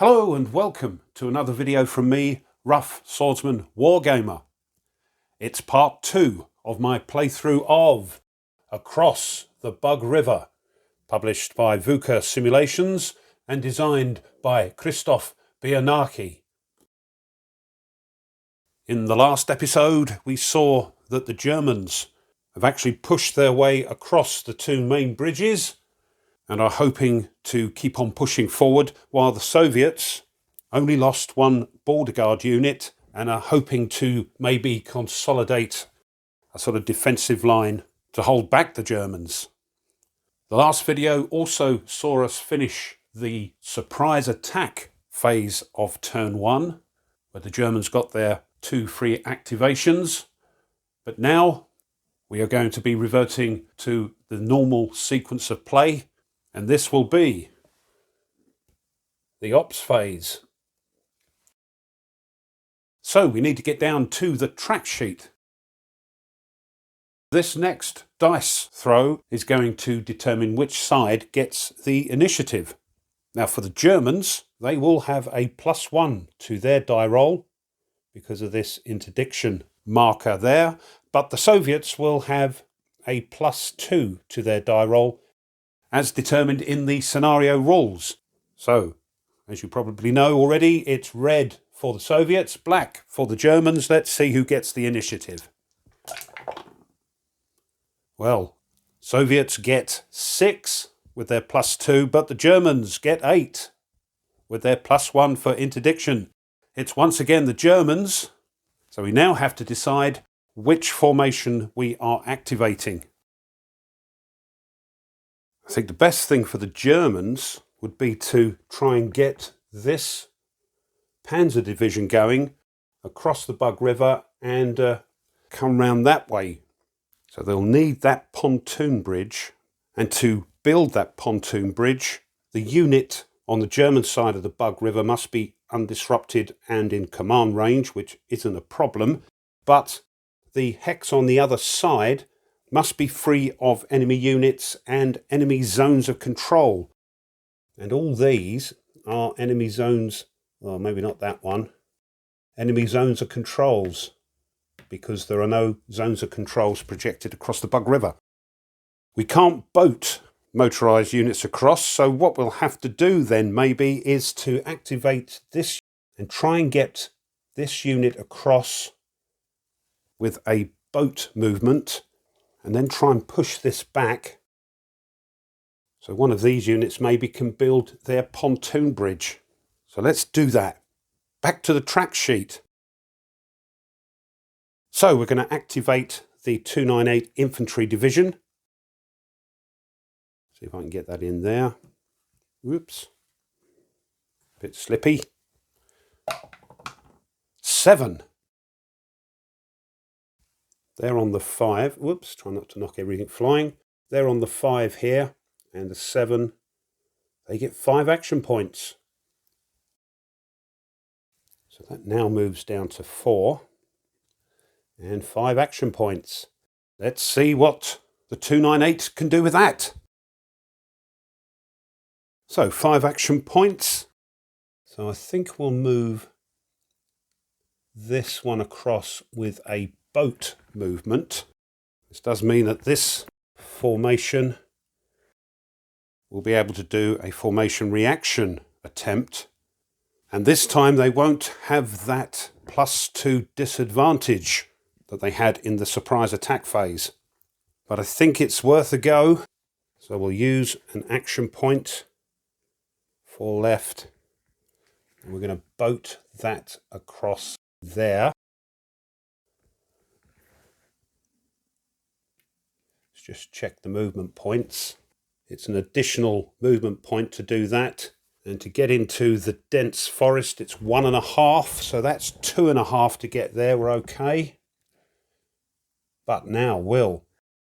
Hello and welcome to another video from me, Rough Swordsman Wargamer. It's part 2 of my playthrough of Across the Bug River, published by Vuca Simulations and designed by Biernacki. In the last episode we saw that the Germans have actually pushed their way across the two main bridges and are hoping to keep on pushing forward, while the Soviets only lost one border guard unit and are hoping to maybe consolidate a sort of defensive line to hold back the Germans. The last video also saw us finish the surprise attack phase of turn 1, where the Germans got their 2 free activations, but now we are going to be reverting to the normal sequence of play. And this will be the ops phase. So we need to get down to the track sheet. This next dice throw is going to determine which side gets the initiative. Now for the Germans, they will have a +1 to their die roll because of this interdiction marker there. But the Soviets will have a +2 to their die roll, as determined in the scenario rules. So, as you probably know already, it's red for the Soviets, black for the Germans. Let's see who gets the initiative. Well, Soviets get 6 with their +2, but the Germans get 8 with their +1 for interdiction. It's once again the Germans, so we now have to decide which formation we are activating. I think the best thing for the Germans would be to try and get this Panzer division going across the Bug River and come round that way. So they'll need that pontoon bridge, and to build that pontoon bridge, the unit on the German side of the Bug River must be undisrupted and in command range, which isn't a problem, but the hex on the other side must be free of enemy units and enemy zones of control. And all these are enemy zones, well, maybe not that one, enemy zones of controls, because there are no zones of controls projected across the Bug River. We can't boat motorised units across, so what we'll have to do then maybe is to activate this and try and get this unit across with a boat movement, and then try and push this back so one of these units maybe can build their pontoon bridge. So let's do that. Back to the track sheet. So we're going to activate the 298 Infantry Division. See if I can get that in there. Whoops. Bit slippy. 7. They're on the 5. Whoops, try not to knock everything flying. They're on the 5 here, and the 7. They get 5 action points. So that now moves down to 4. And 5 action points. Let's see what the 298 can do with that. So 5 action points. So I think we'll move this one across with a boat movement. This does mean that this formation will be able to do a formation reaction attempt, and this time they won't have that +2 disadvantage that they had in the surprise attack phase. But I think it's worth a go, so we'll use an action point for left, and we're going to boat that across there. Just check the movement points. It's an additional movement point to do that, and to get into the dense forest it's 1.5, so that's 2.5 to get there. We're okay. But now will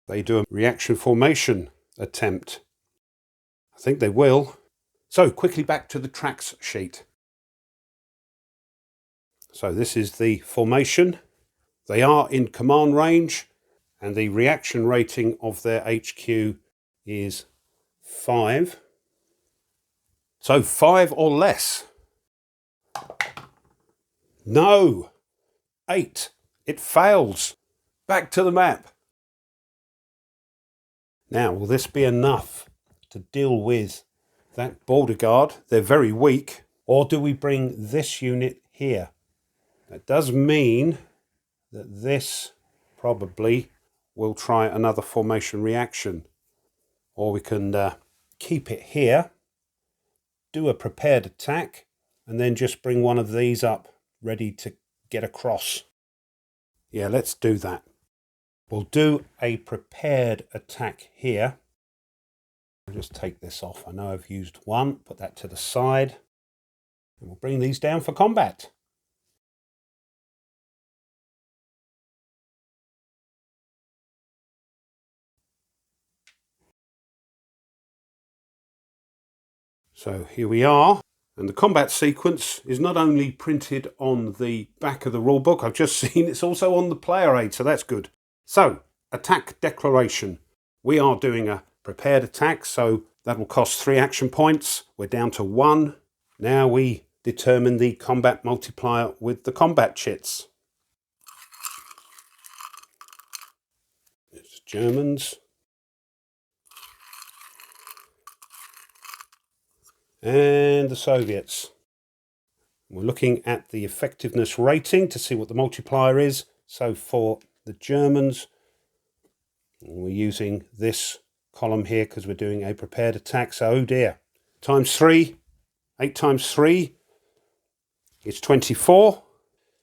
they do a reaction formation attempt? I think they will. So quickly back to the tracks sheet. So this is the formation. They are in command range, and the reaction rating of their HQ is 5. So 5 or less No! 8. It fails. Back to the map. Now, will this be enough to deal with that border guard? They're very weak. Or do we bring this unit here? That does mean that this probably will try another formation reaction. Or we can keep it here, do a prepared attack, and then just bring one of these up ready to get across. Yeah, let's do that. We'll do a prepared attack here. I'll just take this off. I know I've used one, put that to the side. And we'll bring these down for combat. So here we are. And the combat sequence is not only printed on the back of the rulebook, I've just seen it's also on the player aid, so that's good. So, attack declaration. We are doing a prepared attack, so that will cost 3 action points. We're down to 1. Now we determine the combat multiplier with the combat chits. It's Germans. And the Soviets. We're looking at the effectiveness rating to see what the multiplier is. So for the Germans, we're using this column here because we're doing a prepared attack. So, oh dear, times 3, 8 times 3 is 24.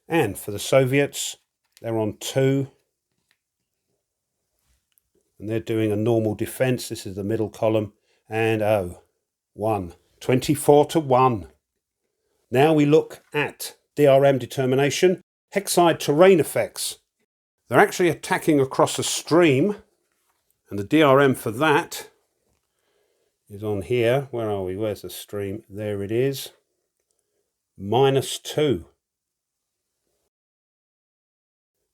And for the Soviets, they're on 2. And they're doing a normal defense. This is the middle column. And 1. 24 to 1. Now we look at DRM determination. Hexide terrain effects. They're actually attacking across a stream. And the DRM for that is on here. Where are we? Where's the stream? There it is. -2.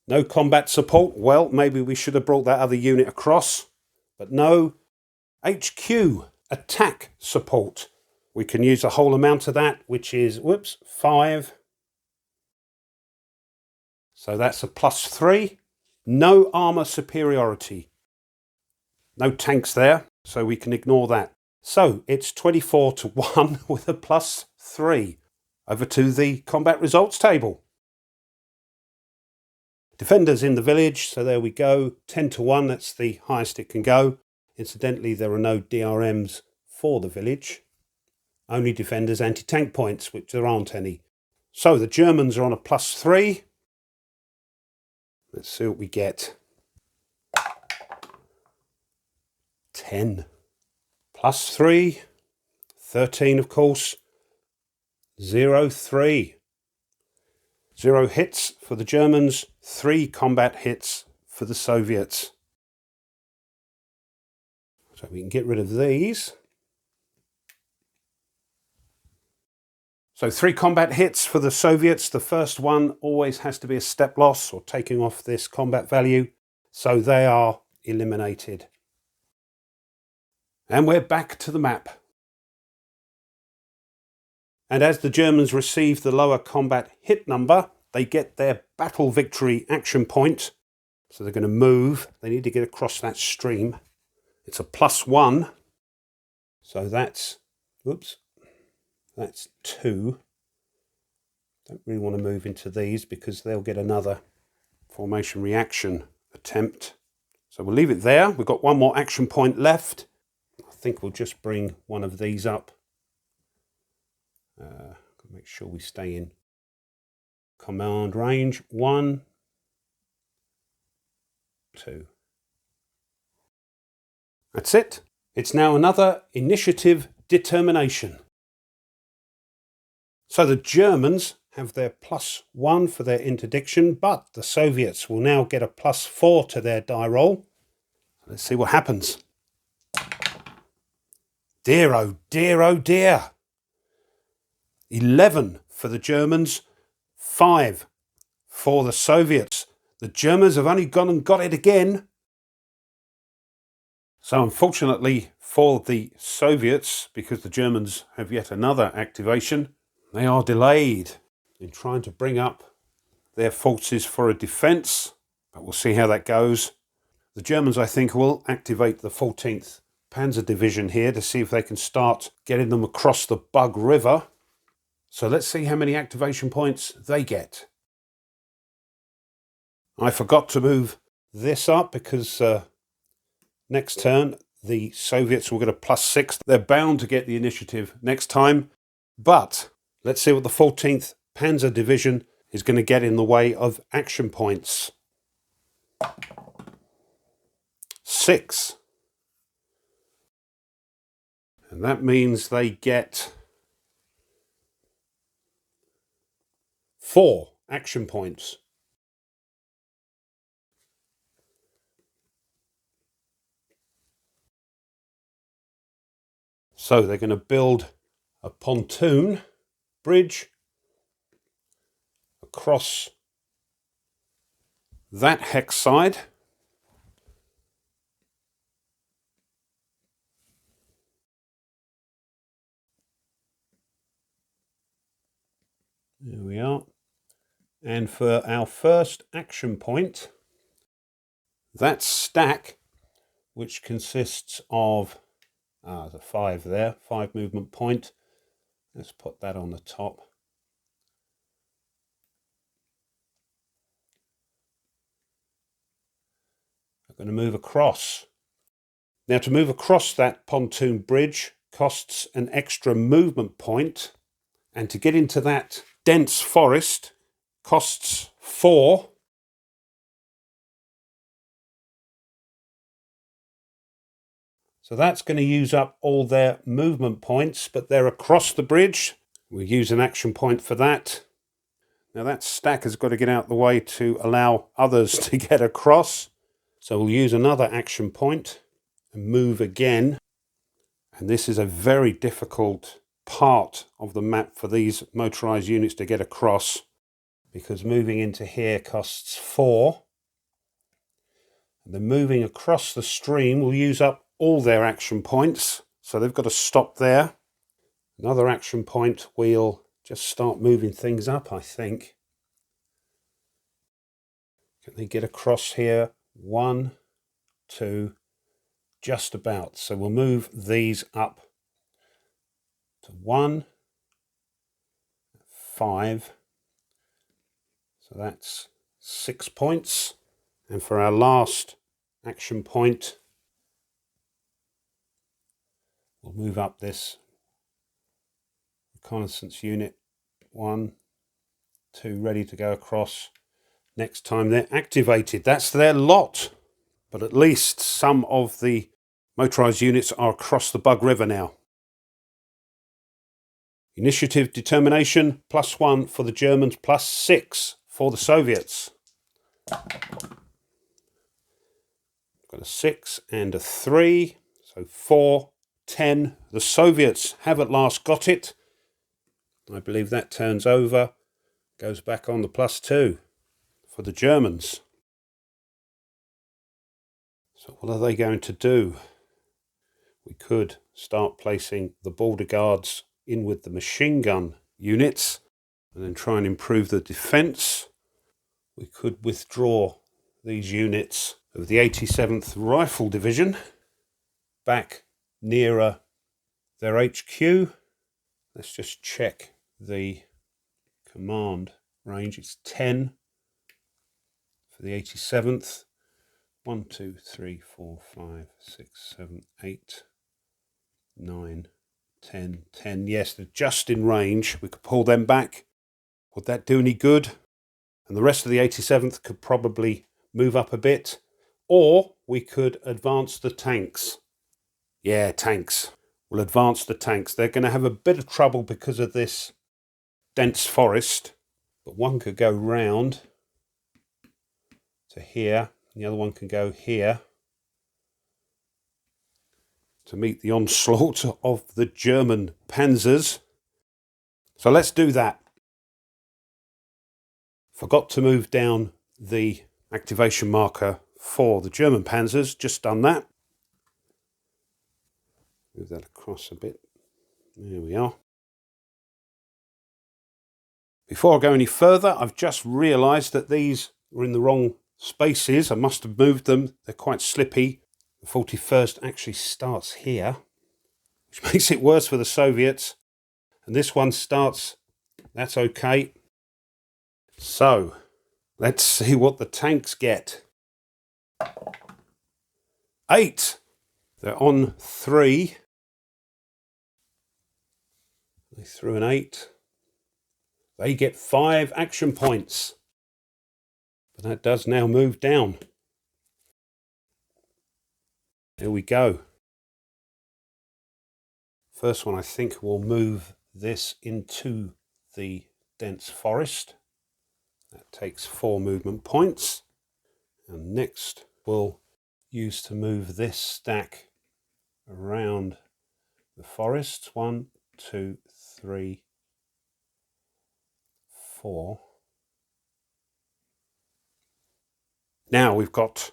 No combat support. Well, maybe we should have brought that other unit across. But no. HQ. Attack support. We can use a whole amount of that, which is, 5. So that's a +3. No armour superiority. No tanks there, so we can ignore that. So it's 24 to 1 with a +3. Over to the combat results table. Defenders in the village, so there we go. 10 to 1, that's the highest it can go. Incidentally, there are no DRMs for the village. Only defenders anti-tank points, which there aren't any. So the Germans are on a +3. Let's see what we get. 10. +3. 13, of course. 0, 3. 0 hits for the Germans. 3 combat hits for the Soviets. So we can get rid of these. So 3 combat hits for the Soviets. The first one always has to be a step loss or taking off this combat value. So they are eliminated. And we're back to the map. And as the Germans receive the lower combat hit number, they get their battle victory action point. So they're going to move. They need to get across that stream. It's a +1. So that's, that's 2. Don't really want to move into these because they'll get another formation reaction attempt. So we'll leave it there. We've got 1 more action point left. I think we'll just bring one of these up. Make sure we stay in command range. 1, 2. That's it. It's now another initiative determination. So the Germans have their +1 for their interdiction, but the Soviets will now get a +4 to their die roll. Let's see what happens. Dear, oh dear, oh dear. 11 for the Germans, 5 for the Soviets. The Germans have only gone and got it again. So unfortunately for the Soviets, because the Germans have yet another activation, they are delayed. in trying to bring up their forces for a defence, but we'll see how that goes. The Germans, I think, will activate the 14th Panzer Division here to see if they can start getting them across the Bug River. So let's see how many activation points they get. I forgot to move this up because next turn the Soviets will get a +6. They're bound to get the initiative next time. But let's see what the 14th Panzer Division is going to get in the way of action points. 6. And that means they get 4 action points. So they're going to build a pontoon bridge across that hex side. There we are. And for our first action point, that stack, which consists of, there's a 5 there, 5 movement point. Let's put that on the top. I'm going to move across. Now, to move across that pontoon bridge costs an extra movement point, and to get into that dense forest costs 4. So that's going to use up all their movement points, but they're across the bridge. We'll use an action point for that. Now that stack has got to get out the way to allow others to get across. So we'll use another action point and move again. And this is a very difficult part of the map for these motorised units to get across, because moving into here costs 4. And then moving across the stream will use up all their action points, so they've got to stop there. Another action point, we'll just start moving things up, I think. Can they get across here? 1, 2, just about. So we'll move these up to 1, 5. So that's 6 points. And for our last action point, we'll move up this reconnaissance unit. 1, 2, ready to go across. Next time they're activated. That's their lot. But at least some of the motorised units are across the Bug River now. Initiative determination, +1 for the Germans, +6 for the Soviets. Got a 6 and a 3, so 4, 10. The Soviets have at last got it. I believe that turns over, goes back on the +2 for the Germans. So what are they going to do? We could start placing the border guards in with the machine gun units and then try and improve the defence. We could withdraw these units of the 87th Rifle Division back nearer their HQ. Let's just check the command range. It's 10 for the 87th. 1, 2, 3, 4, 5, 6, 7, 8, 9, 10, 10. Yes, they're just in range. We could pull them back. Would that do any good? And the rest of the 87th could probably move up a bit. Or we could advance the tanks. Yeah, tanks. We'll advance the tanks. They're going to have a bit of trouble because of this dense forest. But one could go round to here. The other one can go here to meet the onslaught of the German panzers. So let's do that. Forgot to move down the activation marker for the German panzers. Just done that. Move that across a bit. There we are. Before I go any further, I've just realised that these were in the wrong spaces. I must have moved them. They're quite slippy. The 41st actually starts here, which makes it worse for the Soviets. And this one starts, that's okay. So, let's see what the tanks get. 8. They're on 3. They threw an 8. They get 5 action points. But that does now move down. Here we go. First one, I think we'll move this into the dense forest. That takes 4 movement points. And next we'll use to move this stack around the forest. 1, 2, 3, 4. Now we've got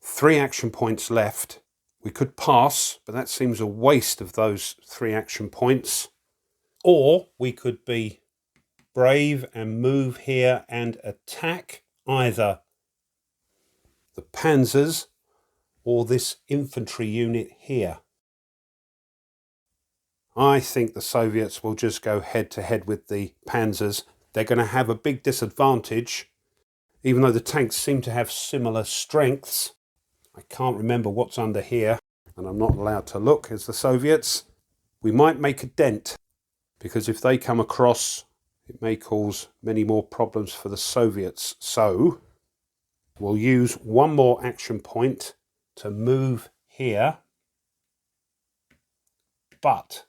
3 action points left. We could pass, but that seems a waste of those 3 action points. Or we could be brave and move here and attack either the panzers or this infantry unit here. I think the Soviets will just go head to head with the panzers. They're going to have a big disadvantage, even though the tanks seem to have similar strengths. I can't remember what's under here, and I'm not allowed to look as the Soviets. We might make a dent, because if they come across, it may cause many more problems for the Soviets. So we'll use 1 more action point to move here. But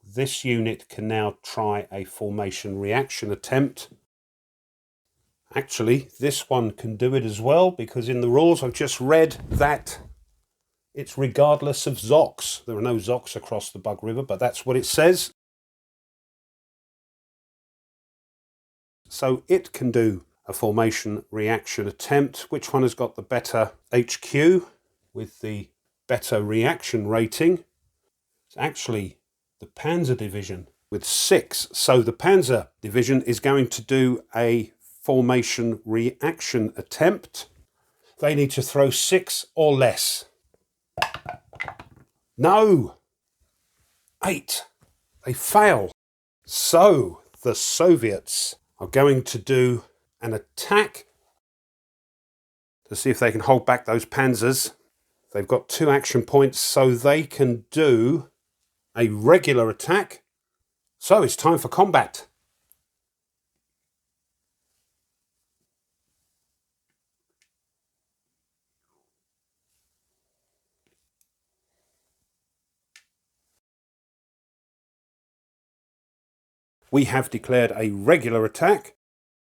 this unit can now try a formation reaction attempt. Actually, this one can do it as well, because in the rules I've just read that it's regardless of Zocs. There are no Zocs across the Bug River, but that's what it says. So it can do a formation reaction attempt. Which one has got the better HQ with the better reaction rating? It's actually the Panzer Division with 6. So the Panzer Division is going to do a formation reaction attempt. They need to throw 6 or less. No! 8. They fail. So the Soviets are going to do an attack to see if they can hold back those panzers. They've got 2 action points, so they can do a regular attack. So it's time for combat. We have declared a regular attack,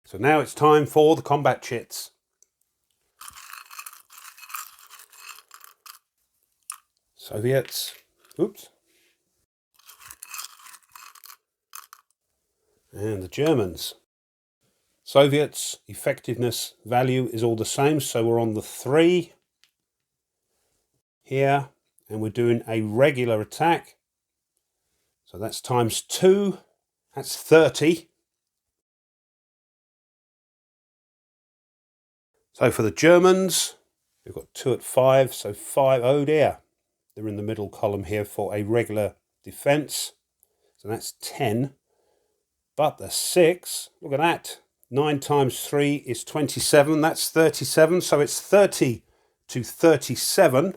so now it's time for the combat chits. Soviets, oops, and the Germans. Soviets, effectiveness value is all the same, so we're on the 3 here, and we're doing a regular attack. So that's times 2. That's 30. So for the Germans, we've got 2 at 5, so 5. Oh dear. They're in the middle column here for a regular defence. So that's 10. But the 6, look at that. 9 times 3 is 27. That's 37. So it's 30 to 37.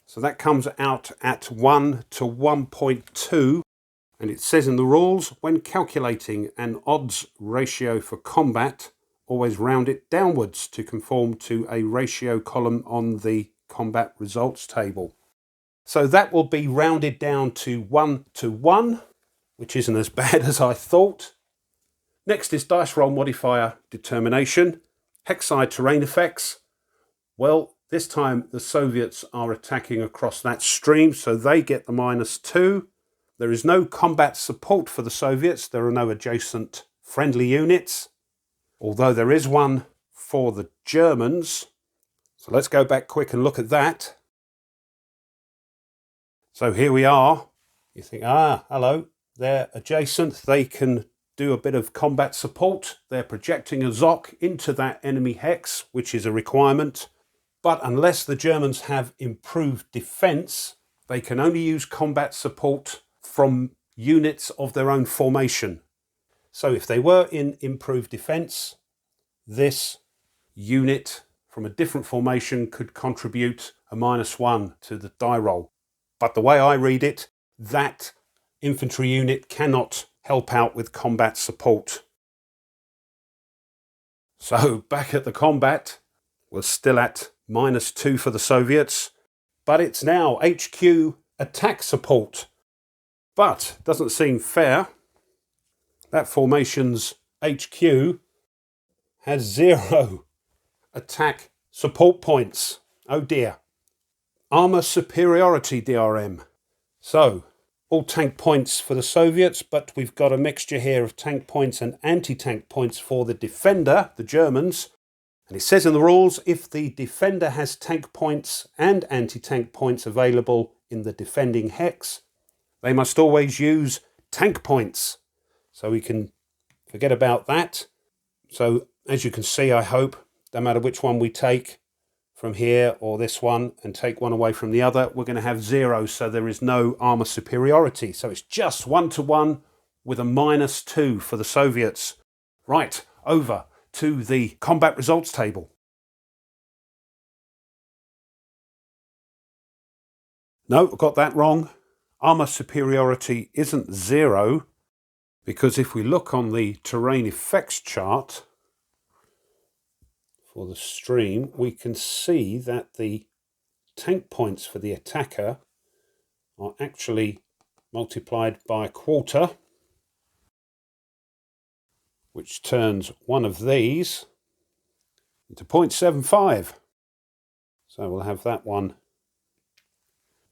So that comes out at 1 to 1.2. And it says in the rules, when calculating an odds ratio for combat, always round it downwards to conform to a ratio column on the combat results table. So that will be rounded down to 1 to 1, which isn't as bad as I thought. Next is dice roll modifier determination. Hexside terrain effects. Well, this time the Soviets are attacking across that stream, so they get the -2. There is no combat support for the Soviets. There are no adjacent friendly units, although there is one for the Germans. So let's go back quick and look at that. So here we are. You think, hello, they're adjacent, they can do a bit of combat support. They're projecting a ZOC into that enemy hex, which is a requirement. But unless the Germans have improved defense, they can only use combat support from units of their own formation. So if they were in improved defense, this unit from a different formation could contribute a -1 to the die roll. But the way I read it, that infantry unit cannot help out with combat support. So back at the combat, we're still at -2 for the Soviets, but it's now HQ attack support. But doesn't seem fair. That formation's HQ has 0 attack support points. Oh dear. Armour superiority DRM. So, all tank points for the Soviets, but we've got a mixture here of tank points and anti-tank points for the defender, the Germans. And it says in the rules, if the defender has tank points and anti-tank points available in the defending hex, they must always use tank points. So we can forget about that. So as you can see, I hope, no matter which one we take from here or this one and take one away from the other, we're going to have 0, so there is no armour superiority. So it's just 1-to-1 with a -2 for the Soviets. Right, over to the combat results table. No, I got that wrong. Armour superiority isn't 0, because if we look on the terrain effects chart for the stream, we can see that the tank points for the attacker are actually multiplied by 1/4, which turns one of these into 0.75. So we'll have that one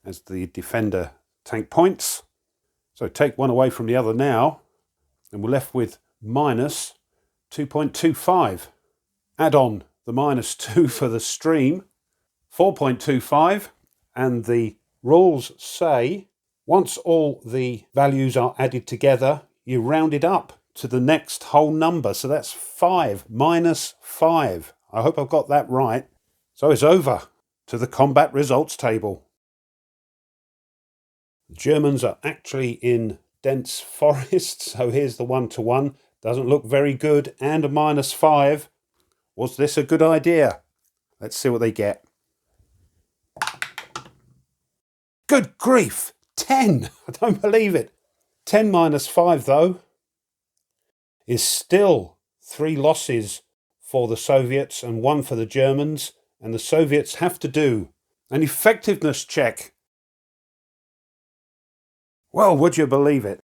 as the defender tank points. So take one away from the other now, and we're left with -2.25. Add on the -2 for the stream, 4.25, and the rules say once all the values are added together, you round it up to the next whole number. So that's 5 -5. I hope I've got that right. So it's over to the combat results table. The Germans are actually in dense forest, so here's the 1-to-1. Doesn't look very good, and a -5. Was this a good idea? Let's see what they get. Good grief! 10! I don't believe it. 10 -5, though, is still 3 losses for the Soviets and 1 for the Germans, and the Soviets have to do an effectiveness check. Well, would you believe it?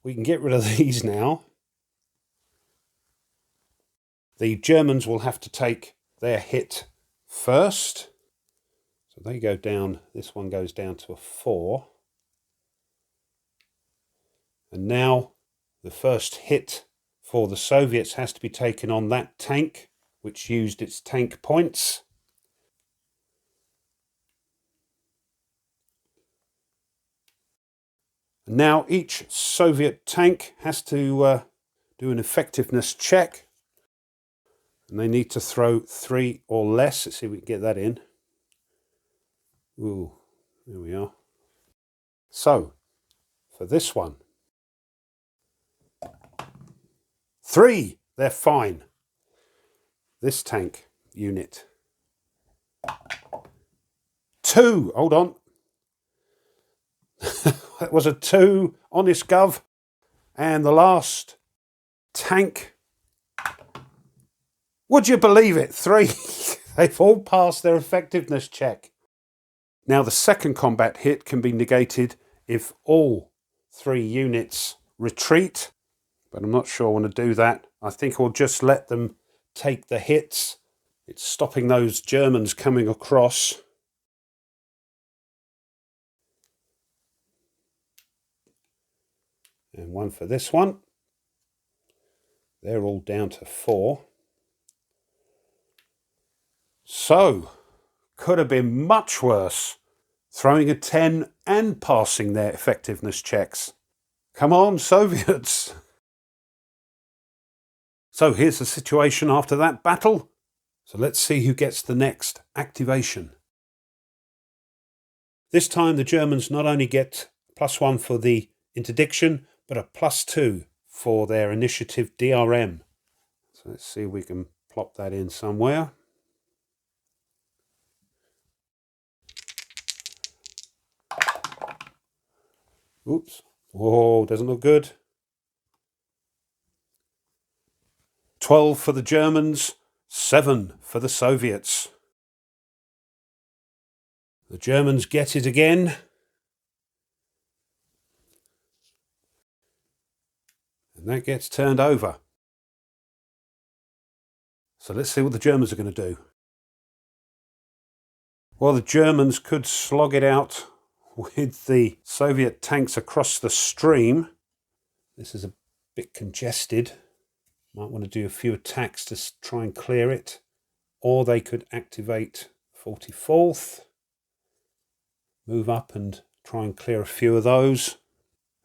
We can get rid of these now. The Germans will have to take their hit first. So they go down, this one goes down to a 4. And now the first hit for the Soviets has to be taken on that tank, which used its tank points. Now each Soviet tank has to do an effectiveness check, and they need to throw 3 or less. Let's see if we can get that in. Ooh, there we are. So for this one, 3, they're fine. This tank unit. 2, hold on. That was a 2, honest gov. And the last tank, would you believe it? 3. They've all passed their effectiveness check. Now the second combat hit can be negated if all 3 units retreat, but I'm not sure I want to do that. I think I'll just let them take the hits. It's stopping those Germans coming across. And 1 for this one. They're all down to 4. So, could have been much worse, throwing a 10 and passing their effectiveness checks. Come on, Soviets! So here's the situation after that battle. So let's see who gets the next activation. This time the Germans not only get +1 for the interdiction, but a +2 for their initiative DRM. So let's see if we can plop that in somewhere. Oops. Whoa, doesn't look good. 12 for the Germans, 7 for the Soviets. The Germans get it again. And that gets turned over. So let's see what the Germans are going to do. Well, the Germans could slog it out with the Soviet tanks across the stream. This is a bit congested. Might want to do a few attacks to try and clear it. Or they could activate 44th. Move up and try and clear a few of those.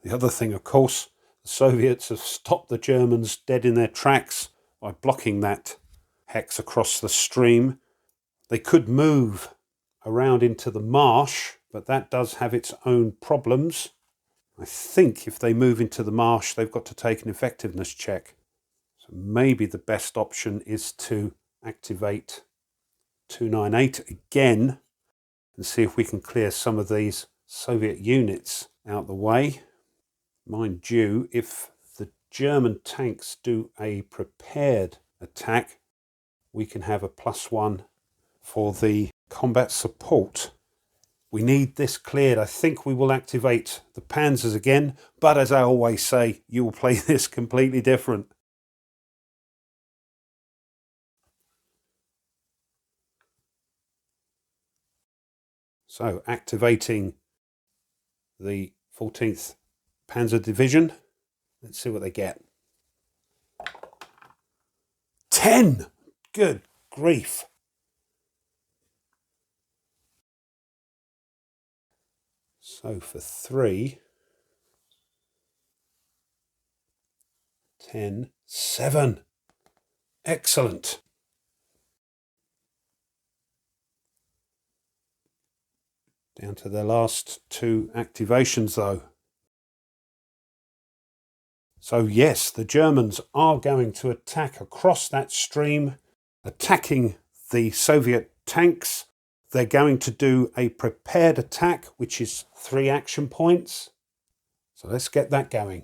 The other thing, of course, the Soviets have stopped the Germans dead in their tracks by blocking that hex across the stream. They could move around into the marsh, but that does have its own problems. I think if they move into the marsh, they've got to take an effectiveness check. So maybe the best option is to activate 298 again and see if we can clear some of these Soviet units out the way. Mind you, if the German tanks do a prepared attack, we can have a +1 for the combat support. We need this cleared. I think we will activate the Panzers again, but as I always say, you will play this completely different. So activating the 14th Panzer Division. Let's see what they get. 10! Good grief. So for 3, 10, 7. Excellent. Down to their last 2 activations though. So yes, the Germans are going to attack across that stream, attacking the Soviet tanks. They're going to do a prepared attack, which is 3 action points. So let's get that going.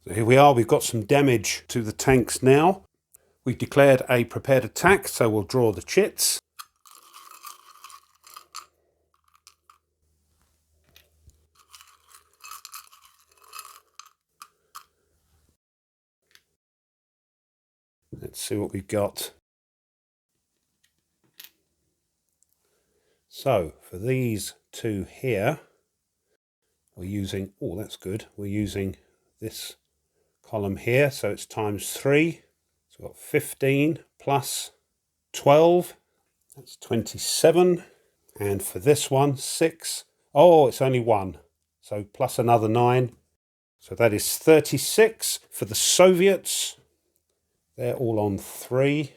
So here we are, we've got some damage to the tanks now. We've declared a prepared attack, so we'll draw the chits. Let's see what we've got. So for these 2 here, we're using, oh that's good, we're using this column here, so it's ×3. So we've got 15 plus 12, that's 27. And for this one, 6. Oh, it's only 1. So plus another 9. So that is 36 for the Soviets. They're all on 3.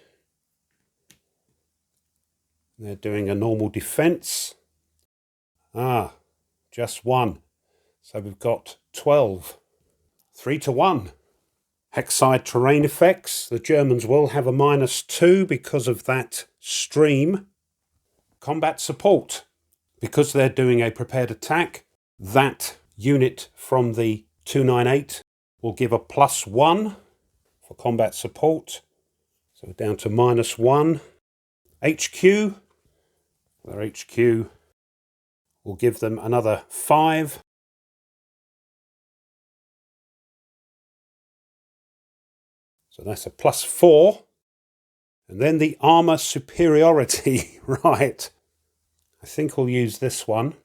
They're doing a normal defense. Ah, just 1. So we've got 12. 3 to 1. Hexside terrain effects. The Germans will have a -2 because of that stream. Combat support. Because they're doing a prepared attack, that unit from the 298 will give a +1 for combat support. So down to -1. HQ. Their HQ will give them another 5. So that's a +4. And then the armour superiority. Right. I think we'll use this one.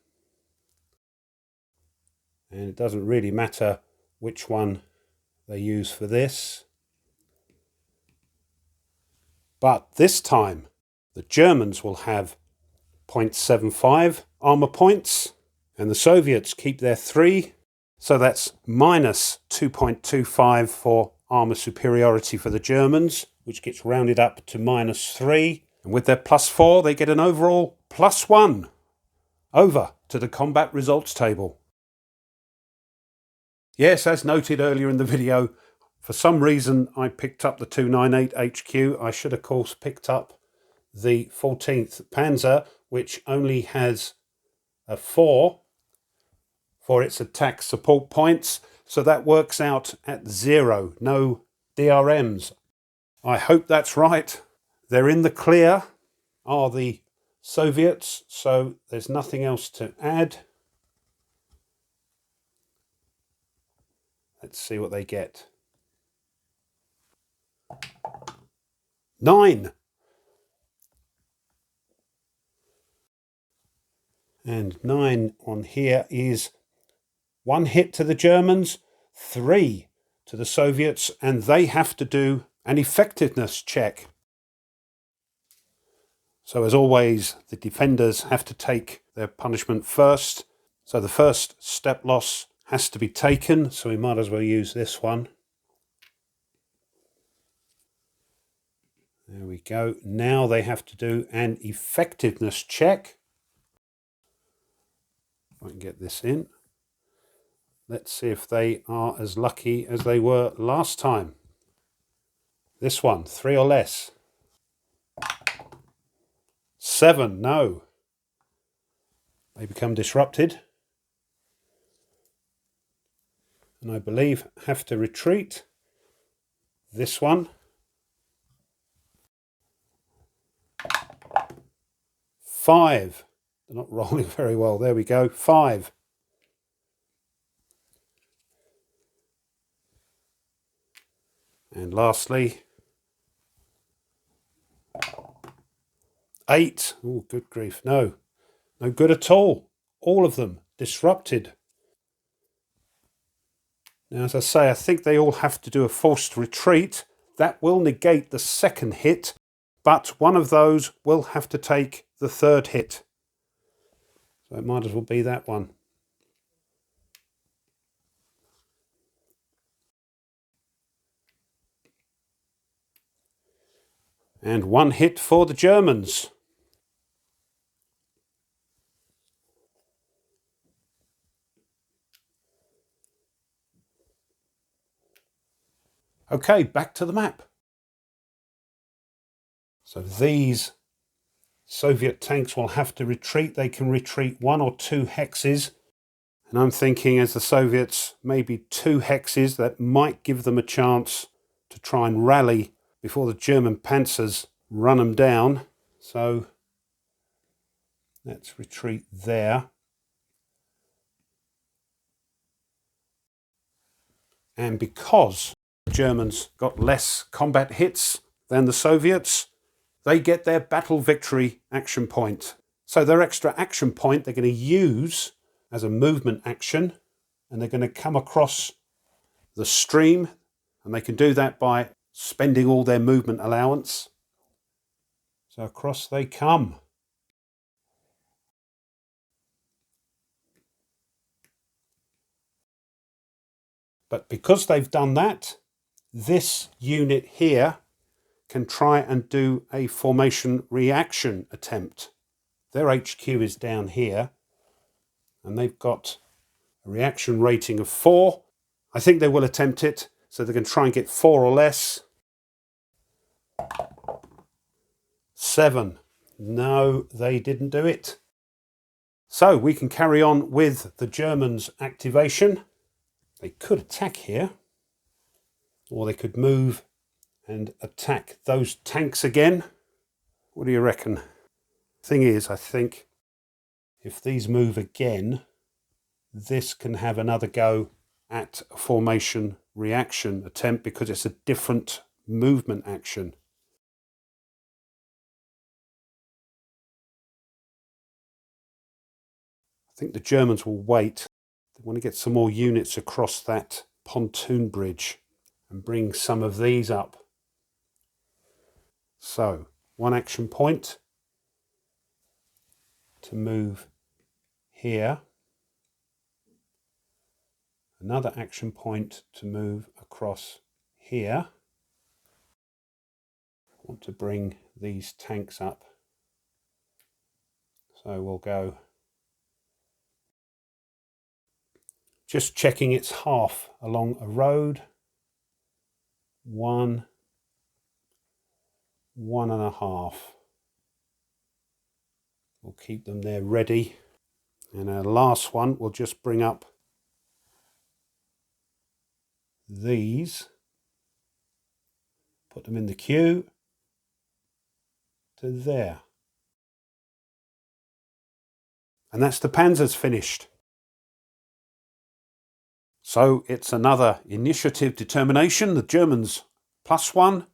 And it doesn't really matter which one they use for this. But this time, the Germans will have 0.75 armour points, and the Soviets keep their 3. So that's minus 2.25 for armour superiority for the Germans, which gets rounded up to minus 3. And with their plus 4, they get an overall plus 1. Over to the combat results table. Yes, as noted earlier in the video, for some reason I picked up the 298 HQ. I should of course picked up the 14th Panzer, which only has a 4 for its attack support points. So that works out at 0, no DRMs. I hope that's right. They're in the clear, are the Soviets, so there's nothing else to add. Let's see what they get. 9. And 9 on here is 1 hit to the Germans, 3 to the Soviets, and they have to do an effectiveness check. So as always, the defenders have to take their punishment first. So the first step loss has to be taken, so we might as well use this one. There we go. Now they have to do an effectiveness check. If I can get this in. Let's see if they are as lucky as they were last time. This one, 3 or less. 7, no. They become disrupted. And I believe have to retreat. This one. 5. They're not rolling very well. There we go. 5. And lastly, 8. Oh, good grief. No. No good at all. All of them disrupted. Now, as I say, I think they all have to do a forced retreat. That will negate the second hit, but one of those will have to take the third hit. So it might as well be that one. And 1 hit for the Germans. Okay, back to the map. So these Soviet tanks will have to retreat. They can retreat 1 or 2 hexes. And I'm thinking as the Soviets, maybe 2 hexes, that might give them a chance to try and rally before the German panzers run them down. So let's retreat there. And because the Germans got less combat hits than the Soviets, they get their battle victory action point. So their extra action point they're going to use as a movement action, and they're going to come across the stream, and they can do that by spending all their movement allowance. So across they come. But because they've done that, this unit here can try and do a formation reaction attempt. Their HQ is down here, and they've got a reaction rating of 4. I think they will attempt it, so they can try and get 4 or less. 7. No, they didn't do it. So we can carry on with the Germans' activation. They could attack here, or they could move and attack those tanks again. What do you reckon? Thing is, I think if these move again, this can have another go at a formation reaction attempt because it's a different movement action. I think the Germans will wait. They want to get some more units across that pontoon bridge and bring some of these up. So, one action point to move here. Another action point to move across here. I want to bring these tanks up. So we'll go, just checking it's half along a road. 1, 1.5. We'll keep them there ready. And our last one, we'll just bring up these, put them in the queue to there. And that's the Panzers finished. So it's another initiative determination. The Germans +1,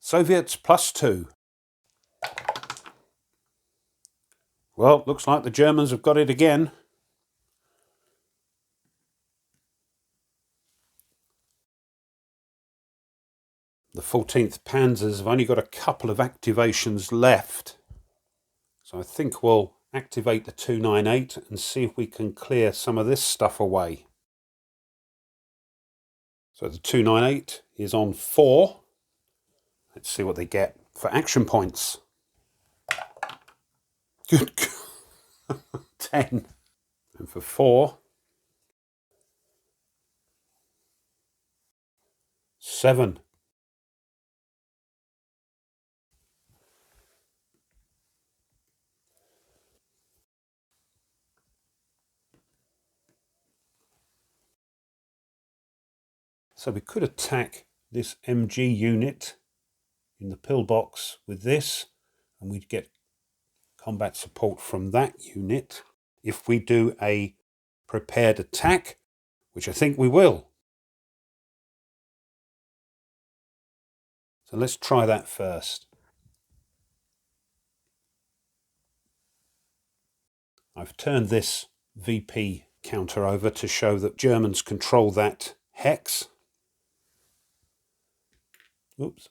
Soviets +2. Well, looks like the Germans have got it again. The 14th Panzers have only got a couple of activations left. So I think we'll activate the 298 and see if we can clear some of this stuff away. So the 298 is on 4. Let's see what they get for action points. Good. 10. And for 4. 7. So we could attack this MG unit in the pillbox with this, and we'd get combat support from that unit if we do a prepared attack, which I think we will. So let's try that first. I've turned this VP counter over to show that Germans control that hex. Oops.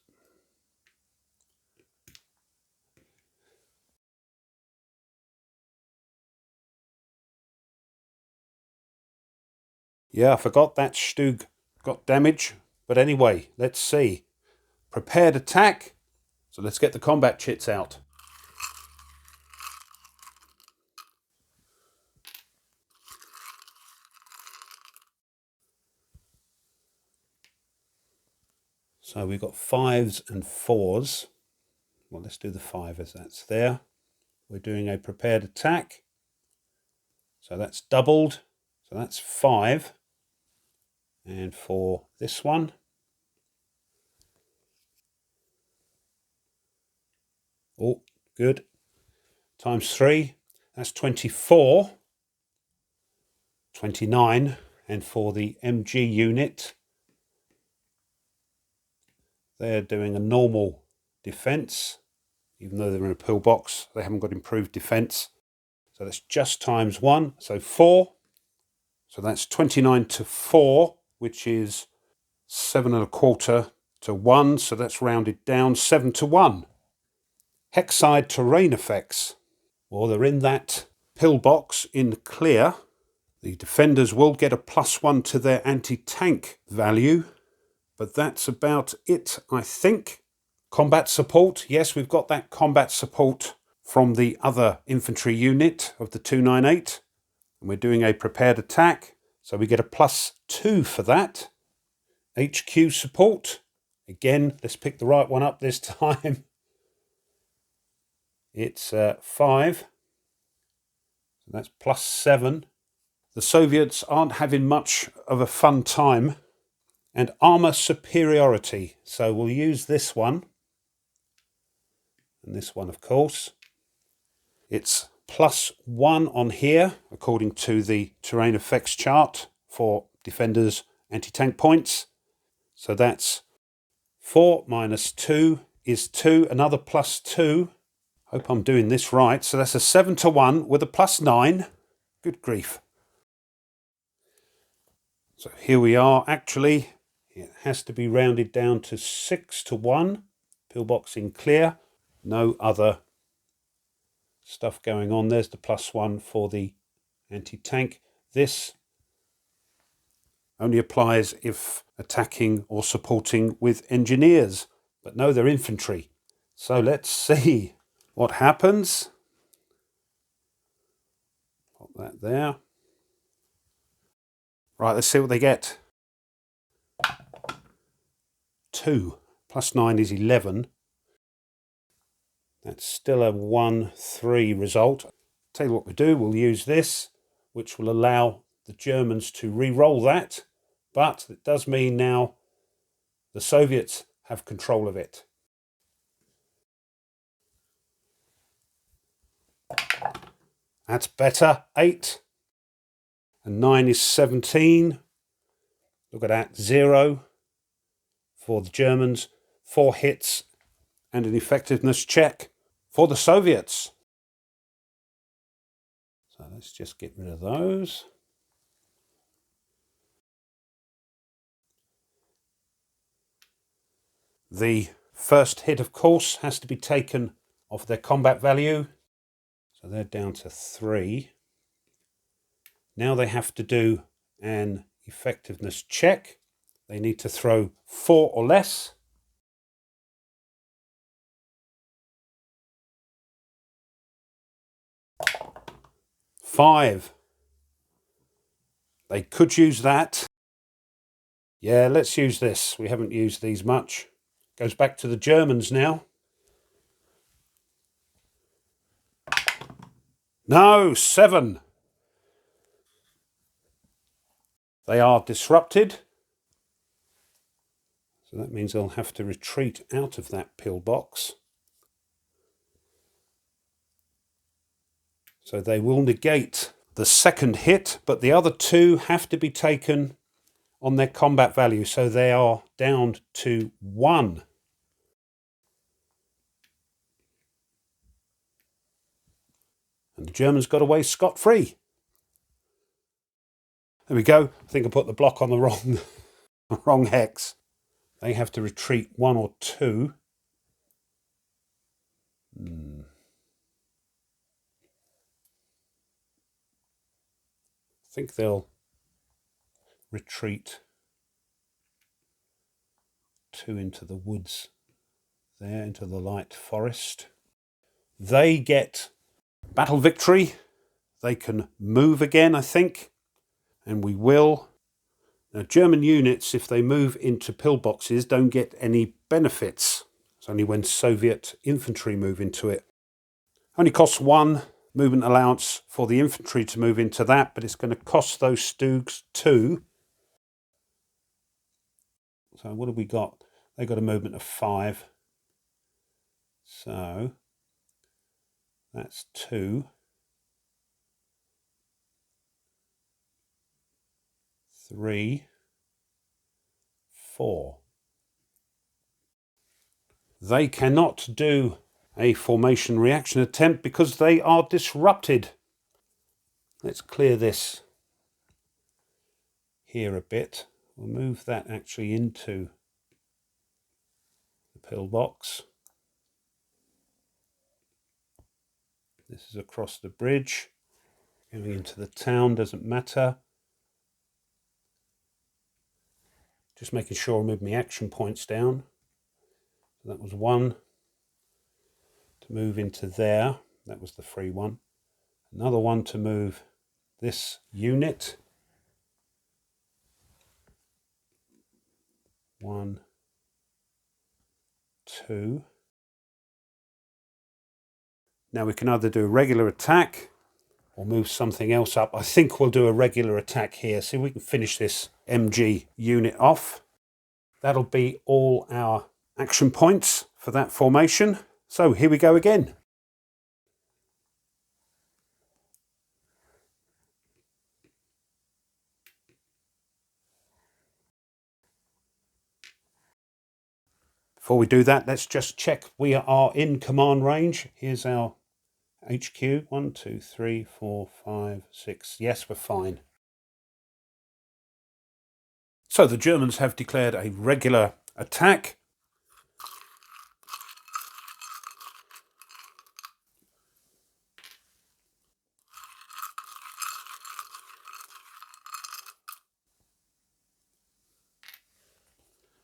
Yeah, I forgot that Stug got damage. But anyway, let's see. Prepared attack. So let's get the combat chits out. So we've got 5s and 4s. Well, let's do the 5 as that's there. We're doing a prepared attack. So that's doubled. So that's 5. And for this one, oh, good, times 3, that's 24, 29, and for the MG unit, they're doing a normal defense, even though they're in a pillbox, they haven't got improved defense, so that's just times 1, so 4, so that's 29 to 4, which is 7.25 to 1, so that's rounded down, 7 to 1. Hexside terrain effects. Well, they're in that pillbox in clear. The defenders will get a +1 to their anti-tank value, but that's about it, I think. Combat support. Yes, we've got that combat support from the other infantry unit of the 298. And we're doing a prepared attack, so we get a +2 for that. HQ support. Again, let's pick the right one up this time. It's 5. So that's +7. The Soviets aren't having much of a fun time. And armour superiority. So we'll use this one. And this one, of course. It's +1 on here, according to the terrain effects chart for defenders' anti-tank points. So that's 4 minus 2 is 2, another +2. Hope I'm doing this right. So that's a 7 to 1 with a +9. Good grief. So here we are. Actually, it has to be rounded down to 6-1. Pillbox in clear. No other stuff going on. There's the +1 for the anti-tank. This only applies if attacking or supporting with engineers. But no, they're infantry. So let's see what happens. Pop that there. Right, let's see what they get. 2 + 9 is 11. That's still a 1-3 result. Tell you what we do, we'll use this, which will allow the Germans to re-roll that, but it does mean now the Soviets have control of it. That's better. 8 and 9 is 17. Look at that, 0 for the Germans, 4 hits and an effectiveness check for the Soviets. So let's just get rid of those. The first hit, of course, has to be taken off their combat value. So they're down to 3. Now they have to do an effectiveness check. They need to throw 4 or less. Five. They could use that. Yeah, let's use this. We haven't used these much. Goes back to the Germans now. No, 7. They are disrupted. So that means they'll have to retreat out of that pillbox. So they will negate the second hit, but the other 2 have to be taken on their combat value. So they are down to 1. And the Germans got away scot-free. There we go. I think I put the block on the wrong hex. They have to retreat 1 or 2. I think they'll retreat 2 into the woods there, into the light forest. They get battle victory. They can move again, I think, and we will. Now, German units, if they move into pillboxes, don't get any benefits. It's only when Soviet infantry move into it. Only costs 1 movement allowance for the infantry to move into that, but it's going to cost those Stoogs 2. So what have we got? They got a movement of 5. So that's 2. 3, 4. They cannot do a formation reaction attempt because they are disrupted. Let's clear this here a bit. We'll move that actually into the pillbox. This is across the bridge. Going into the town doesn't matter. Just making sure I move my action points down. So that was 1 to move into there. That was the free one. Another 1 to move this unit. 1, 2. Now we can either do a regular attack or move something else up. I think we'll do a regular attack here. See if we can finish this MG unit off. That'll be all our action points for that formation. So here we go again. Before we do that, let's just check we are in command range. Here's our HQ. 1, 2, 3, 4, 5, 6. Yes, we're fine. So the Germans have declared a regular attack.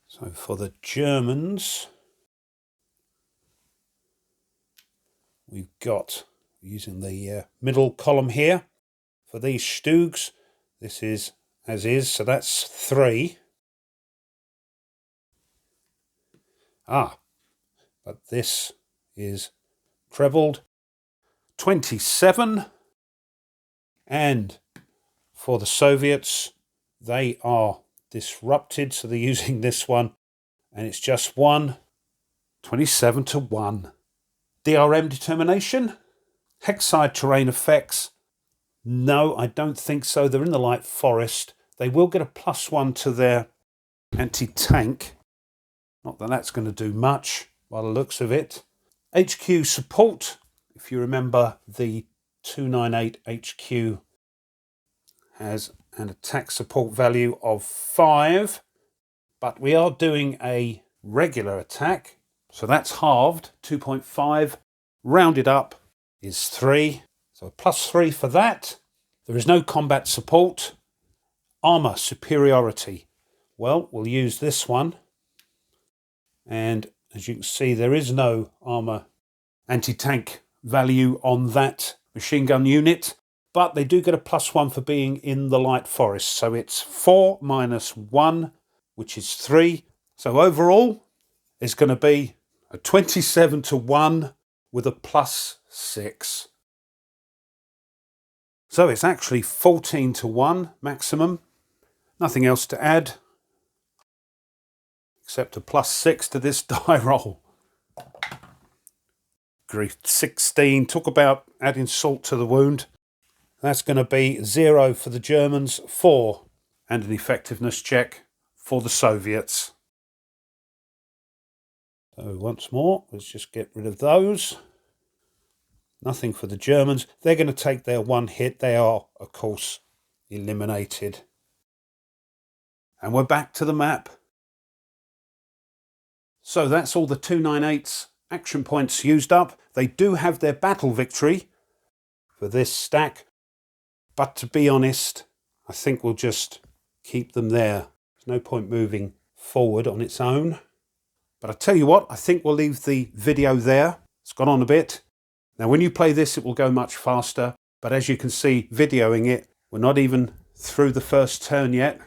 So for the Germans, we've got, using the middle column here, for these Stugs, this is as is, so that's 3. But this is trebled, 27. And for the Soviets, they are disrupted, so they're using this one, and it's just 1, 27 to 1. DRM determination, Hexside terrain effects. No, I don't think so. They're in the light forest. They will get a +1 to their anti-tank. Not that that's going to do much by the looks of it. HQ support. If you remember, the 298 HQ has an attack support value of 5. But we are doing a regular attack. So that's halved. 2.5 rounded up is 3. So a +3 for that. There is no combat support. Armour superiority. Well, we'll use this one. And as you can see, there is no armour anti-tank value on that machine gun unit. But they do get a +1 for being in the light forest. So it's 4 minus 1, which is 3. So overall, it's going to be a 27 to 1 with a +6. So it's actually 14 to 1 maximum. Nothing else to add, except a +6 to this die roll. Grief, 16. Talk about adding salt to the wound. That's going to be 0 for the Germans, 4, and an effectiveness check for the Soviets. So once more, let's just get rid of those. Nothing for the Germans. They're going to take their 1 hit. They are, of course, eliminated. And we're back to the map. So that's all the 298's action points used up. They do have their battle victory for this stack. But to be honest, I think we'll just keep them there. There's no point moving forward on its own. But I tell you what, I think we'll leave the video there. It's gone on a bit. Now when you play this, it will go much faster. But as you can see, videoing it, we're not even through the first turn yet.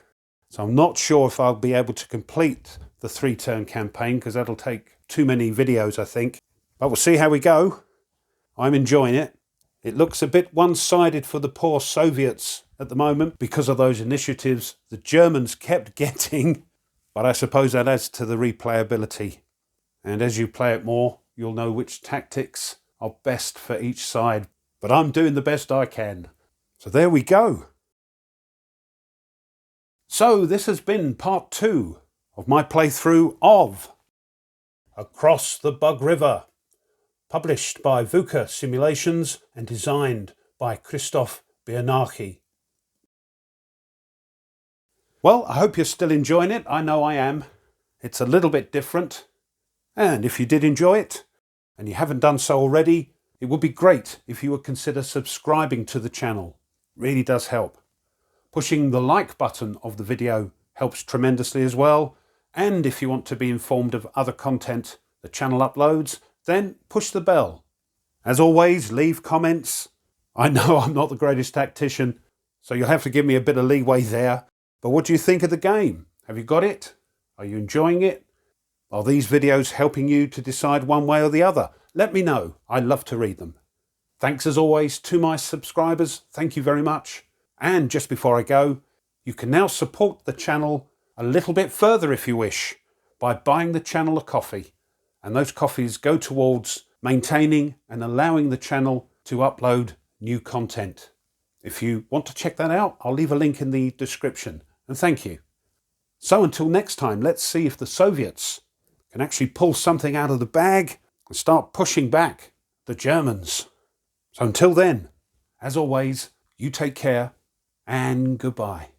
So I'm not sure if I'll be able to complete the 3-turn campaign, because that'll take too many videos, I think. But we'll see how we go. I'm enjoying it. It looks a bit one-sided for the poor Soviets at the moment because of those initiatives the Germans kept getting. But I suppose that adds to the replayability. And as you play it more, you'll know which tactics are best for each side. But I'm doing the best I can. So there we go. So this has been part 2 of my playthrough of Across the Bug River, published by Vuca Simulations and designed by Biernacki. Well, I hope you're still enjoying it. I know I am. It's a little bit different. And if you did enjoy it, and you haven't done so already, it would be great if you would consider subscribing to the channel. It really does help. Pushing the like button of the video helps tremendously as well. And if you want to be informed of other content the channel uploads, then push the bell. As always, leave comments. I know I'm not the greatest tactician, so you'll have to give me a bit of leeway there. But what do you think of the game? Have you got it? Are you enjoying it? Are these videos helping you to decide one way or the other? Let me know. I love to read them. Thanks as always to my subscribers. Thank you very much. And just before I go, you can now support the channel a little bit further if you wish by buying the channel a coffee. And those coffees go towards maintaining and allowing the channel to upload new content. If you want to check that out, I'll leave a link in the description. And thank you. So until next time, let's see if the Soviets can actually pull something out of the bag and start pushing back the Germans. So until then, as always, you take care and goodbye.